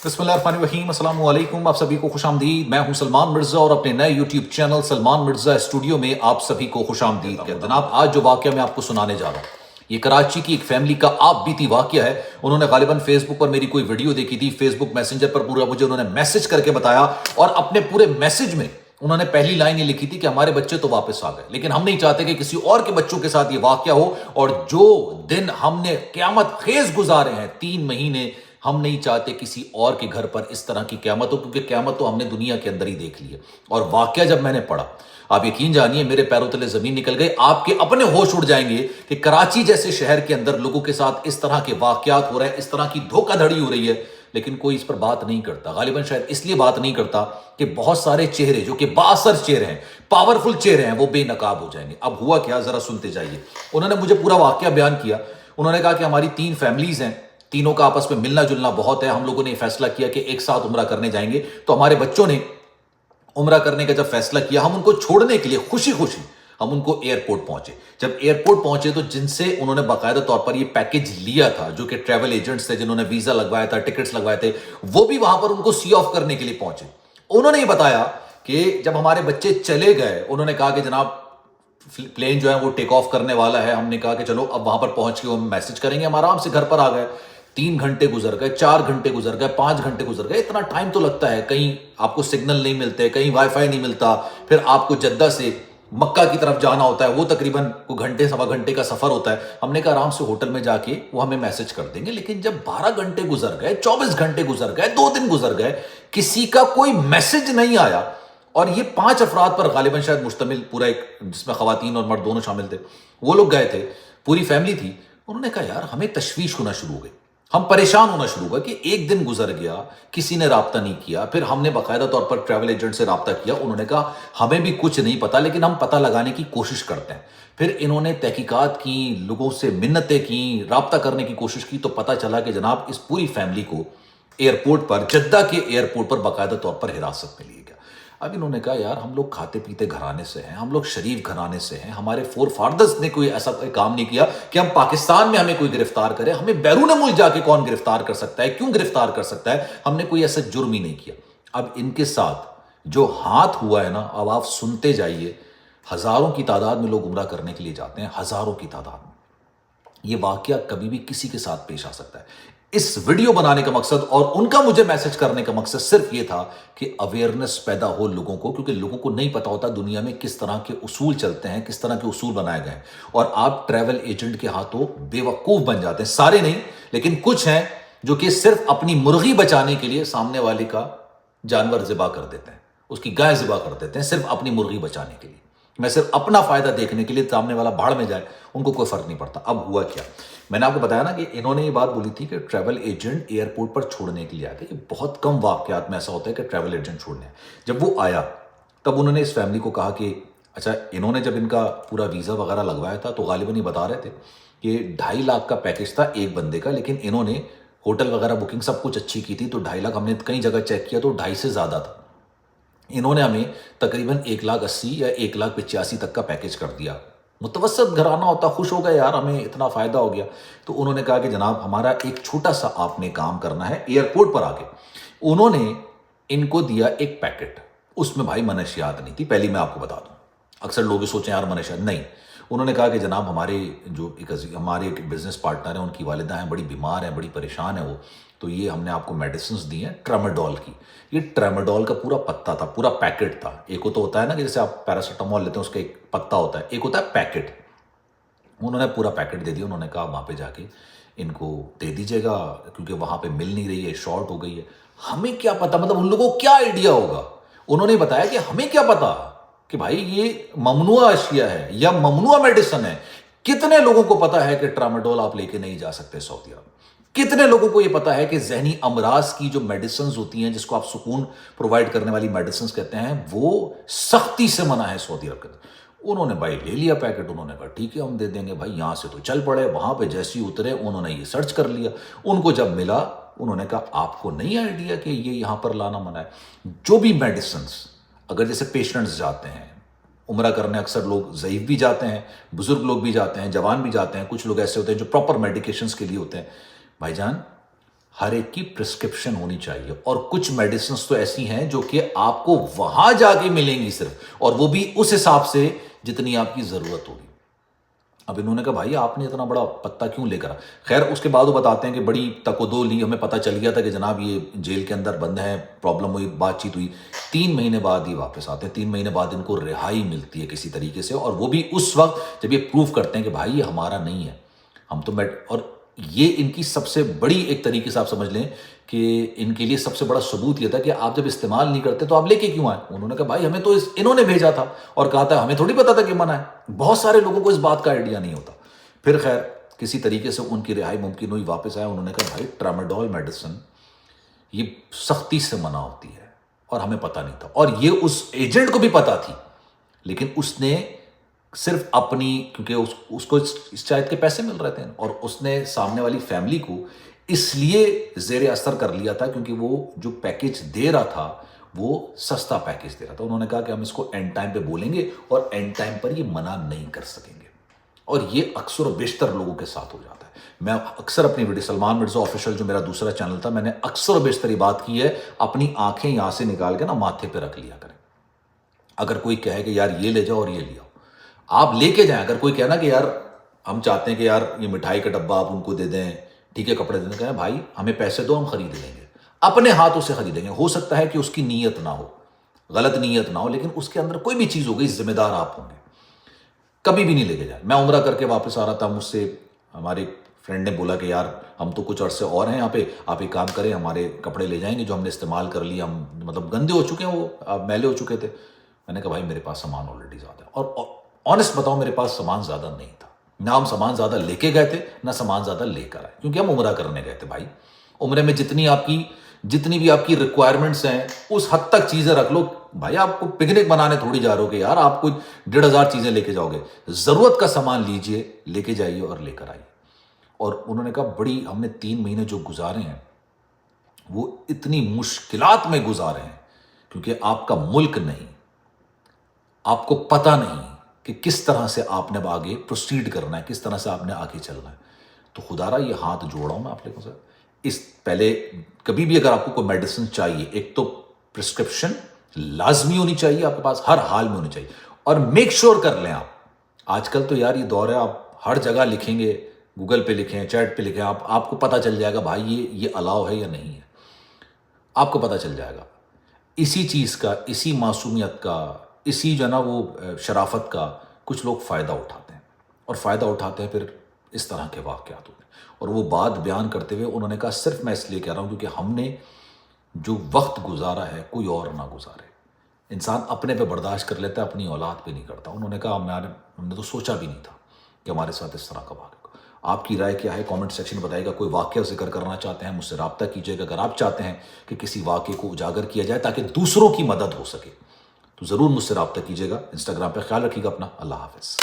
बिस्मिल्लाहिर्रहमानिर्रहीम, अस्सलाम वालेकुम। आप सभी को खुश आमदीद। मैं हूं सलमान मिर्जा और अपने नए YouTube channel Salman Mirza studio में आप सभी को खुश आमदीद कहता हूं। जनाब, आज जो वाकया मैं आपको सुनाने जा रहा हूं, ये कराची की एक फैमिली का आप बीती वाकया है। उन्होंने गालिबन फेसबुक पर मेरी कोई वीडियो देखी थी, फेसबुक मैसेंजर पर पूरा मुझे उन्होंने मैसेज करके बताया और अपने पूरे मैसेज में उन्होंने पहली लाइन ये लिखी थी कि हमारे बच्चे तो वापस आ गए, लेकिन हम नहीं चाहते कि किसी और के बच्चों के साथ ये वाकया हो। और जो दिन हमने क़यामत खेज गुजारे हैं 3 महीने, हम नहीं चाहते किसी और के घर पर इस तरह की क़यामत हो, क्योंकि क़यामत तो हमने दुनिया के अंदर ही देख ली है। और वाकया जब मैंने पढ़ा, आप यकीन जानिए मेरे पैरों तले जमीन निकल गई। आपके अपने होश उड़ जाएंगे कि कराची जैसे शहर के अंदर लोगों के साथ इस तरह के वाकयात हो रहे हैं, इस तरह की धोखाधड़ी हो रही है, लेकिन कोई इस पर बात नहीं करता। गालिबन शायद इसलिए बात नहीं करता कि बहुत सारे चेहरे जो कि बाअसर चेहरे हैं, पावरफुल चेहरे हैं, वो बेनकाब हो जाएंगे। अब हुआ क्या, जरा सुनते जाइए। उन्होंने मुझे पूरा वाकया बयान किया। उन्होंने कहा कि हमारी 3 फैमिलीज हैं, तीनों का आपस में मिलना जुलना बहुत है। हम लोगों ने फैसला किया कि एक साथ उम्रा करने जाएंगे। तो हमारे बच्चों ने उम्रा करने का जब फैसला किया, हम उनको छोड़ने के लिए खुशी खुशी हम उनको एयरपोर्ट पहुंचे। जब एयरपोर्ट पहुंचे तो जिनसे उन्होंने बाकायदा तौर पर ये पैकेज लिया था, जो कि ट्रैवल एजेंट्स थे, जिन्होंने वीजा लगवाया था, टिकट्स लगवाए थे, वो भी वहां पर उनको सी ऑफ करने के लिए पहुंचे। उन्होंने ये बताया कि जब हमारे बच्चे चले गए, उन्होंने कहा कि जनाब प्लेन जो है वो टेक ऑफ करने वाला है। हमने कहा कि चलो अब वहां पर पहुंच के हम मैसेज करेंगे। हम आराम से घर पर आ गए। 3 घंटे गुजर गए, 4 घंटे गुजर गए, 5 घंटे गुजर गए। इतना टाइम तो लगता है, कहीं आपको सिग्नल नहीं मिलते, कहीं वाईफाई नहीं मिलता, फिर आपको जद्दा से मक्का की तरफ जाना होता है, वो तकरीबन को घंटे सवा घंटे का सफर होता है। हमने कहा आराम से होटल में जाके वो हमें मैसेज कर देंगे। लेकिन जब 12 घंटे गुजर गए, 24 घंटे गुजर गए, 2 दिन गुजर गए, किसी का कोई मैसेज नहीं आया। और ये 5 अफराद पर गालिबन शायद मुश्तमिल पूरा एक, जिसमें खवातीन और मर्द दोनों शामिल थे, वो लोग गए थे, पूरी फैमिली थी। उन्होंने कहा यार हमें तशवीश होना शुरू हो गई, हम परेशान होना शुरू हुआ कि एक दिन गुजर गया, किसी ने राब्ता नहीं किया। फिर हमने बाकायदा तौर पर ट्रैवल एजेंट से राब्ता किया। उन्होंने कहा हमें भी कुछ नहीं पता, लेकिन हम पता लगाने की कोशिश करते हैं। फिर इन्होंने तहकीकात की, लोगों से मिन्नतें की, राब्ता करने की कोशिश की, तो पता चला कि जनाब इस पूरी फैमिली को एयरपोर्ट पर, जद्दा के एयरपोर्ट पर बाकायदा तौर पर हिरासत में लिया गया। अब इन्होंने कहा यार हम लोग खाते पीते घराने से हैं, हम लोग शरीफ घराने से हैं, हमारे फोर फादर्स ने कोई ऐसा कोई काम नहीं किया कि हम पाकिस्तान में हमें कोई गिरफ्तार करे। हमें बैरून मुल्क जाके कौन गिरफ्तार कर सकता है, क्यों गिरफ्तार कर सकता है? हमने कोई ऐसा जुर्म ही नहीं किया। अब इनके साथ जो हाथ हुआ है ना, अब आप सुनते जाइए। हजारों की तादाद में लोग उम्रा करने के लिए जाते हैं, हजारों की तादाद में। ये वाकया कभी भी किसी के साथ पेश आ सकता है। इस वीडियो बनाने का मकसद और उनका मुझे मैसेज करने का मकसद सिर्फ ये था कि अवेयरनेस पैदा हो लोगों को, क्योंकि लोगों को नहीं पता होता दुनिया में किस तरह के उसूल चलते हैं, किस तरह के उसूल बनाए गए हैं। और आप ट्रैवल एजेंट के हाथों बेवकूफ बन जाते हैं। सारे नहीं, लेकिन कुछ हैं जो कि सिर्फ अपनी मुर्गी बचाने के लिए सामने वाले का जानवर ज़िबा कर देते हैं, उसकी गाय ज़िबा कर देते हैं, सिर्फ अपनी मुर्गी बचाने के लिए। मैं सिर्फ अपना फायदा देखने के लिए, सामने वाला भाड़ में जाए, उनको कोई फर्क नहीं पड़ता। अब हुआ क्या, मैंने आपको बताया ना कि इन्होंने ये बात बोली थी कि ट्रैवल एजेंट एयरपोर्ट पर छोड़ने के लिए आए थे। ये बहुत कम वाकयात में ऐसा होता है कि ट्रैवल एजेंट छोड़ने। जब वो आया तब उन्होंने इस फैमिली को कहा कि अच्छा, इन्होंने जब इनका पूरा वीज़ा वगैरह लगवाया था तो गालिबन ये बता रहे थे कि 2.5 लाख का पैकेज था एक बंदे का, लेकिन इन्होंने होटल वगैरह बुकिंग सब कुछ अच्छी की थी, तो 2.5 लाख हमने कई जगह चेक किया तो 2.5 से ज़्यादा था। इन्होंने हमें तकरीबन 1,80,000 या 1,85,000 तक का पैकेज कर दिया। मुतवसत घराना होता, खुश हो गए यार हमें इतना फ़ायदा हो गया। तो उन्होंने कहा कि जनाब हमारा एक छोटा सा आपने काम करना है। एयरपोर्ट पर आके उन्होंने इनको दिया एक पैकेट, उसमें भाई मनशियात नहीं थी। पहले मैं आपको बता दूं, अक्सर लोग सोचें यार मनशियात नहीं। उन्होंने कहा कि जनाब हमारे एक बिजनेस पार्टनर हैं, उनकी वालिदा हैं, बड़ी बीमार हैं, बड़ी परेशान है वो, तो ये हमने आपको मेडिसिन दी हैं ट्रामाडोल की। ये ट्रामाडोल का पूरा पत्ता था, पूरा पैकेट था। एक तो होता है ना कि जैसे आप पैरासीटामोल लेते हैं उसका एक पत्ता होता है, एक होता है पैकेट। उन्होंने पूरा पैकेट दे दिया। उन्होंने कहा वहाँ पे जाके इनको दे दीजिएगा, क्योंकि वहाँ पे मिल नहीं रही है, शॉर्ट हो गई है। हमें क्या पता, मतलब उन लोगों को क्या आइडिया होगा। उन्होंने बताया कि हमें क्या पता कि भाई ये ममनुआ अशिया है या ममनुआ मेडिसिन है। कितने लोगों को पता है कि ट्रामाडोल आप लेके नहीं जा सकते सऊदी अरब? कितने लोगों को यह पता है कि जहनी अमराज की जो मेडिसिन होती हैं, जिसको आप सुकून प्रोवाइड करने वाली मेडिसिन कहते हैं, वो सख्ती से मना है सऊदी अरब के अंदर। उन्होंने भाई ले लिया पैकेट। उन्होंने कहा ठीक है हम दे देंगे भाई। यहां से तो चल पड़े। वहां पे जैसे ही उतरे उन्होंने ये सर्च कर लिया। उनको जब मिला उन्होंने कहा आपको नहीं आइडिया कि ये यहां पर लाना मना है? जो भी मेडिसिन, अगर जैसे पेशेंट्स जाते हैं उम्रा करने, अक्सर लोग ज़ईफ भी जाते हैं, बुजुर्ग लोग भी जाते हैं, जवान भी जाते हैं, कुछ लोग ऐसे होते हैं जो प्रॉपर मेडिकेशंस के लिए होते हैं। भाईजान ہر ایک کی پرسکرپشن ہونی چاہیے، اور کچھ میڈیسنز تو ایسی ہیں جو کہ آپ کو وہاں جا کے ملیں گی صرف، اور وہ بھی اس حساب سے جتنی آپ کی ضرورت ہوگی۔ اب انہوں نے کہا بھائی آپ نے اتنا بڑا پتا کیوں لے کر آ؟ خیر اس کے بعد وہ بتاتے ہیں کہ بڑی تک و دو لی، ہمیں پتہ چل گیا تھا کہ جناب یہ جیل کے اندر بند ہیں، پرابلم ہوئی، بات چیت ہوئی، 3 مہینے بعد ہی واپس آتے ہیں، 3 مہینے بعد ان کو رہائی ملتی ہے کسی طریقے سے، اور وہ بھی اس وقت جب یہ پروف کرتے ہیں کہ بھائی یہ ہمارا نہیں ہے، ہم تو اور یہ ان کی سب سے بڑی ایک طریقے سے آپ سمجھ لیں کہ ان کے لیے سب سے بڑا ثبوت یہ تھا کہ آپ جب استعمال نہیں کرتے تو آپ لے کے کیوں آئے؟ انہوں نے کہا بھائی ہمیں تو انہوں نے بھیجا تھا اور کہا تھا، ہمیں تھوڑی پتا تھا کہ منع ہے۔ بہت سارے لوگوں کو اس بات کا آئیڈیا نہیں ہوتا۔ پھر خیر کسی طریقے سے ان کی رہائی ممکن ہوئی، واپس آئے۔ انہوں نے کہا بھائی ٹرامیڈول میڈیسن یہ سختی سے منع ہوتی ہے اور ہمیں پتہ نہیں تھا، اور یہ اس ایجنٹ کو بھی پتہ تھی، لیکن اس نے صرف اپنی، کیونکہ اس کو اس شاید کے پیسے مل رہے تھے، اور اس نے سامنے والی فیملی کو اس لیے زیر اثر کر لیا تھا کیونکہ وہ جو پیکیج دے رہا تھا وہ سستا پیکیج دے رہا تھا۔ انہوں نے کہا کہ ہم اس کو اینڈ ٹائم پہ بولیں گے اور اینڈ ٹائم پر یہ منع نہیں کر سکیں گے، اور یہ اکثر و بیشتر لوگوں کے ساتھ ہو جاتا ہے۔ میں اکثر اپنی ویڈیو سلمان مرزا آفیشیل جو میرا دوسرا چینل تھا، میں نے اکثر و بیشتر یہ بات کی ہے، اپنی آنکھیں یہاں سے نکال کے نا ماتھے پہ رکھ لیا کریں۔ اگر کوئی کہے کہ یار یہ لے جاؤ اور یہ لے آؤ، آپ لے کے جائیں۔ اگر کوئی کہنا کہ یار ہم چاہتے ہیں کہ یار یہ مٹھائی کا ڈبہ آپ ان کو دے دیں، ٹھیک ہے، کپڑے دے دیں، کہیں بھائی ہمیں پیسے دو، ہم خرید لیں گے، اپنے ہاتھوں سے خریدیں گے۔ ہو سکتا ہے کہ اس کی نیت نہ ہو، غلط نیت نہ ہو، لیکن اس کے اندر کوئی بھی چیز ہو گئی، ذمہ دار آپ ہوں گے۔ کبھی بھی نہیں لے کے جائیں۔ میں عمرہ کر کے واپس آ رہا تھا، مجھ سے ہمارے فرینڈ نے بولا کہ یار ہم تو کچھ عرصے اور ہیں یہاں پہ، آپ ایک کام کریں، ہمارے کپڑے لے جائیں گے جو ہم نے استعمال کر لیے، ہم مطلب گندے ہو چکے ہیں، وہ میلے ہو چکے تھے۔ میں نے کہا بھائی میرے پاس سامان آلریڈی زیادہ ہے، اور آنیسٹ بتاؤں میرے پاس سامان زیادہ نہیں تھا، نہ ہم سامان زیادہ لے کے گئے تھے نہ سامان زیادہ لے کر آئے، کیونکہ ہم عمرہ کرنے گئے تھے۔ بھائی عمرے میں جتنی بھی آپ کی ریکوائرمنٹس ہیں اس حد تک چیزیں رکھ لو۔ بھائی آپ کو پکنک بنانے تھوڑی جا رہے ہو کہ یار آپ کو 1,500 چیزیں لے کے جاؤ گے، ضرورت کا سامان لیجئے، لے کے جائیے اور لے کر آئیے۔ اور انہوں نے کہا بڑی ہم نے 3 مہینے جو گزارے ہیں وہ اتنی مشکلات میں گزارے ہیں، کیونکہ آپ کا ملک نہیں، آپ کو پتہ نہیں کہ کس طرح سے آپ نے آگے پروسیڈ کرنا ہے، کس طرح سے آپ نے آگے چلنا ہے۔ تو خدا را یہ ہاتھ جوڑا ہوں میں آپ لوگوں سے، اس پہلے کبھی بھی اگر آپ کو کوئی میڈیسن چاہیے، ایک تو پرسکرپشن لازمی ہونی چاہیے آپ کے پاس، ہر حال میں ہونی چاہیے، اور میک شور کر لیں آپ۔ آج کل تو یار یہ دور ہے، آپ ہر جگہ لکھیں گے، گوگل پہ لکھیں، چیٹ پہ لکھیں، آپ کو پتہ چل جائے گا بھائی یہ الاؤ ہے یا نہیں ہے، آپ کو پتہ چل جائے گا۔ اسی چیز کا، اسی معصومیت کا، اسی جو ہے نا وہ شرافت کا کچھ لوگ فائدہ اٹھاتے ہیں، اور فائدہ اٹھاتے ہیں پھر اس طرح کے واقعات ہوتے ہیں۔ اور وہ بات بیان کرتے ہوئے انہوں نے کہا صرف میں اس لیے کہہ رہا ہوں کیونکہ ہم نے جو وقت گزارا ہے کوئی اور نہ گزارے۔ انسان اپنے پہ برداشت کر لیتا ہے، اپنی اولاد پہ نہیں کرتا۔ انہوں نے کہا ہم نے تو سوچا بھی نہیں تھا کہ ہمارے ساتھ اس طرح کا واقعہ۔ آپ کی رائے کیا ہے کامنٹ سیکشن میں بتائیے گا۔ کوئی واقعہ ذکر کرنا چاہتے ہیں مجھ سے رابطہ کیجیے گا۔ اگر آپ چاہتے ہیں کہ کسی واقعے کو اجاگر کیا جائے تاکہ دوسروں کی مدد ہو سکے تو ضرور مجھ سے رابطہ کیجیے گا۔ انسٹاگرام پہ خیال رکھیے گا اپنا۔ اللہ حافظ۔